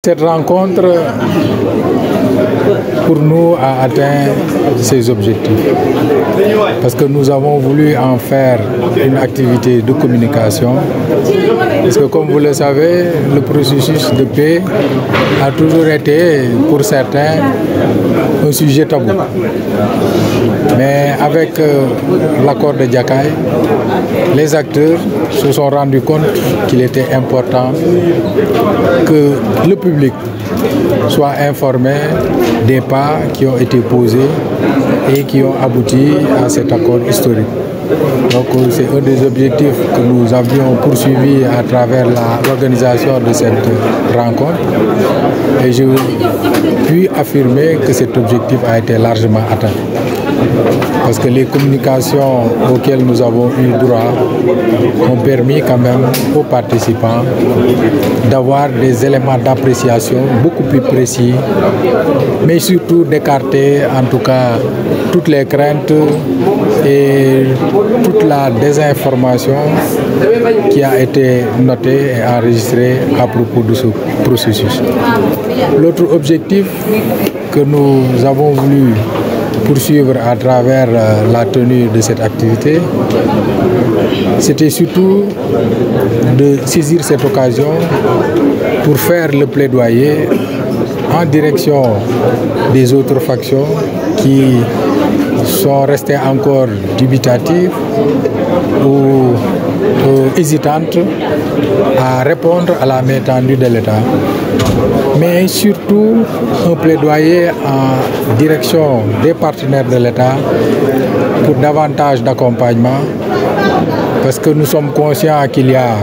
Cette rencontre, pour nous, a atteint ses objectifs. Parce que nous avons voulu en faire une activité de communication. Parce que, comme vous le savez, le processus de paix a toujours été, pour certains, un sujet tabou. Mais avec l'accord de Djakaï, les acteurs se sont rendus compte qu'il était important que le public soit informé des pas qui ont été posés et qui ont abouti à cet accord historique. Donc c'est un des objectifs que nous avions poursuivi à travers l'organisation de cette rencontre. Et je puis affirmer que cet objectif a été largement atteint. Parce que les communications auxquelles nous avons eu droit ont permis quand même aux participants d'avoir des éléments d'appréciation beaucoup plus précis, mais surtout d'écarter en tout cas toutes les craintes et toute la désinformation qui a été notée et enregistrée à propos de ce processus. L'autre objectif que nous avons voulu poursuivre à travers la tenue de cette activité, c'était surtout de saisir cette occasion pour faire le plaidoyer en direction des autres factions qui sont restées encore dubitatives ou hésitantes à répondre à la main tendue de l'État, mais surtout un plaidoyer en direction des partenaires de l'État pour davantage d'accompagnement, parce que nous sommes conscients qu'il y a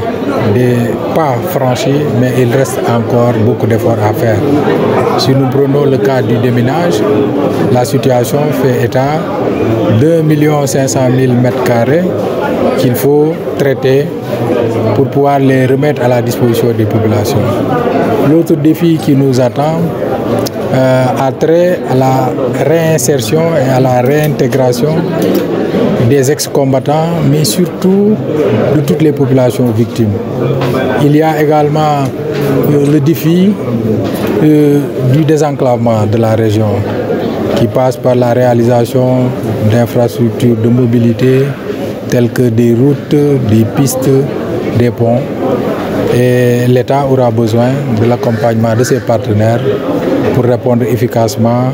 des pas franchis, mais il reste encore beaucoup d'efforts à faire. Si nous prenons le cas du déminage, la situation fait état d'1 500 000 m² qu'il faut traiter pour pouvoir les remettre à la disposition des populations. L'autre défi qui nous attend a trait à la réinsertion et à la réintégration des ex-combattants, mais surtout de toutes les populations victimes. Il y a également le défi du désenclavement de la région, qui passe par la réalisation d'infrastructures de mobilité telles que des routes, des pistes, des ponts. Et l'État aura besoin de l'accompagnement de ses partenaires pour répondre efficacement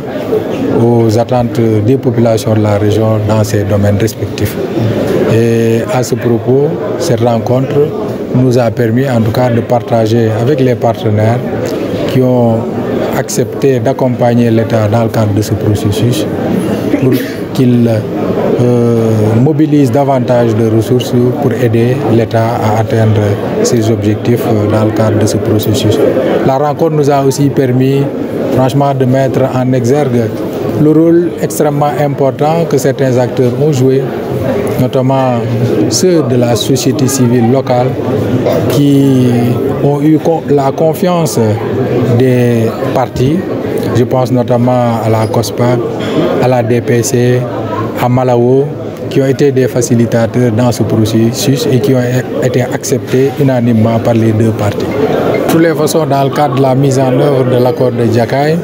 aux attentes des populations de la région dans ces domaines respectifs. Et à ce propos, cette rencontre nous a permis en tout cas de partager avec les partenaires qui ont accepté d'accompagner l'État dans le cadre de ce processus pour qu'il mobilise davantage de ressources pour aider l'État à atteindre ses objectifs dans le cadre de ce processus. La rencontre nous a aussi permis franchement de mettre en exergue le rôle extrêmement important que certains acteurs ont joué, notamment ceux de la société civile locale qui ont eu la confiance des partis. Je pense notamment à la COSPAC, à la DPC, à Malawo, qui ont été des facilitateurs dans ce processus et qui ont été acceptés unanimement par les deux partis. De toutes les façons, dans le cadre de la mise en œuvre de l'accord de Djakaï,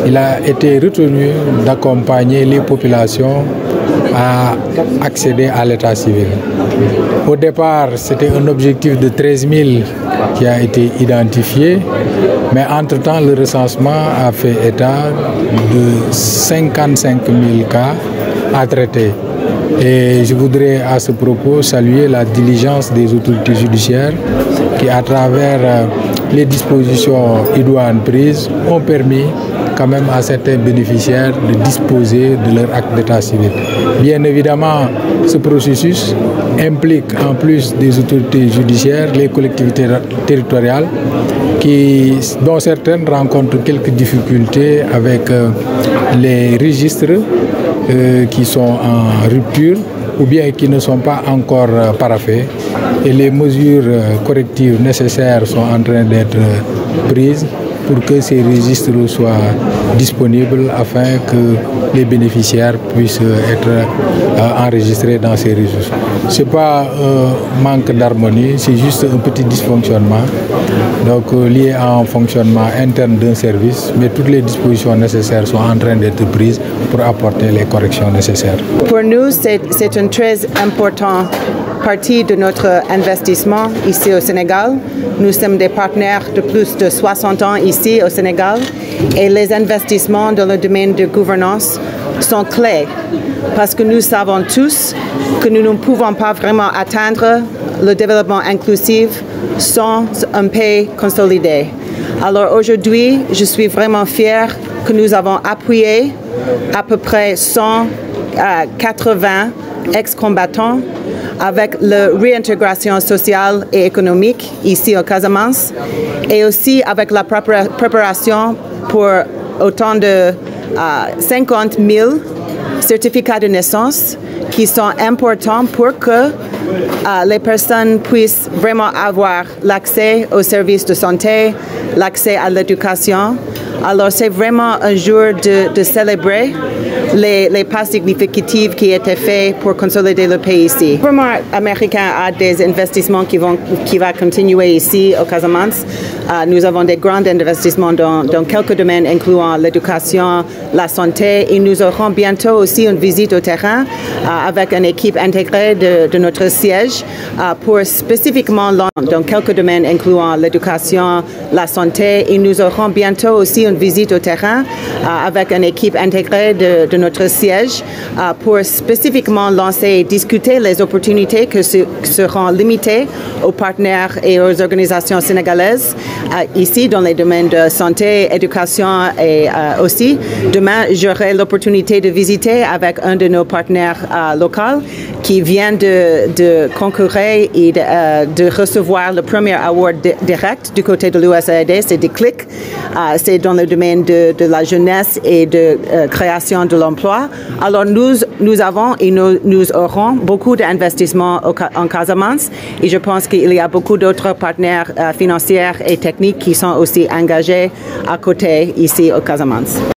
il a été retenu d'accompagner les populations à accéder à l'état civil. Au départ, c'était un objectif de 13 000 qui a été identifié, mais entre-temps, le recensement a fait état de 55 000 cas à traiter. Et je voudrais à ce propos saluer la diligence des autorités judiciaires qui, à travers les dispositions idoines prises, ont permis quand même à certains bénéficiaires de disposer de leur acte d'état civil. Bien évidemment, ce processus implique en plus des autorités judiciaires les collectivités territoriales dont certaines rencontrent quelques difficultés avec les registres qui sont en rupture ou bien qui ne sont pas encore paraphés, et les mesures correctives nécessaires sont en train d'être prises pour que ces registres soient disponibles afin que les bénéficiaires puissent être enregistrés dans ces registres. Ce n'est pas un manque d'harmonie, c'est juste un petit dysfonctionnement. donc liées à un fonctionnement interne d'un service, mais toutes les dispositions nécessaires sont en train d'être prises pour apporter les corrections nécessaires. Pour nous, c'est une très importante partie de notre investissement ici au Sénégal. Nous sommes des partenaires de plus de 60 ans ici au Sénégal et les investissements dans le domaine de gouvernance sont clés parce que nous savons tous que nous ne pouvons pas vraiment atteindre le développement inclusif sans un pays consolidé. Alors aujourd'hui, je suis vraiment fière que nous avons appuyé à peu près 180 ex-combattants avec la réintégration sociale et économique ici au Casamance et aussi avec la préparation pour autant de 50 000 certificats de naissance qui sont importants pour que les personnes puissent vraiment avoir l'accès aux services de santé, l'accès à l'éducation. Alors c'est vraiment un jour de célébrer les pas significatifs qui étaient faits pour consolider le pays ici. Le gouvernement américain a des investissements qui vont continuer ici au Casamance. Nous avons des grands investissements dans quelques domaines incluant l'éducation, la santé et nous aurons bientôt aussi une visite au terrain avec une équipe intégrée de notre siège pour spécifiquement dans quelques domaines incluant l'éducation, la santé et nous aurons bientôt aussi une visite au terrain avec une équipe intégrée de notre siège pour spécifiquement lancer et discuter les opportunités qui seront limitées aux partenaires et aux organisations sénégalaises ici dans les domaines de santé, éducation et aussi demain j'aurai l'opportunité de visiter avec un de nos partenaires locaux qui vient de concourir et de recevoir le premier award direct du côté de l'USAID, c'est Déclic. C'est dans le domaine de la jeunesse et de création de l'emploi. Alors nous avons et nous aurons beaucoup d'investissements en Casamance et je pense qu'il y a beaucoup d'autres partenaires financiers et techniques qui sont aussi engagés à côté ici au Casamance.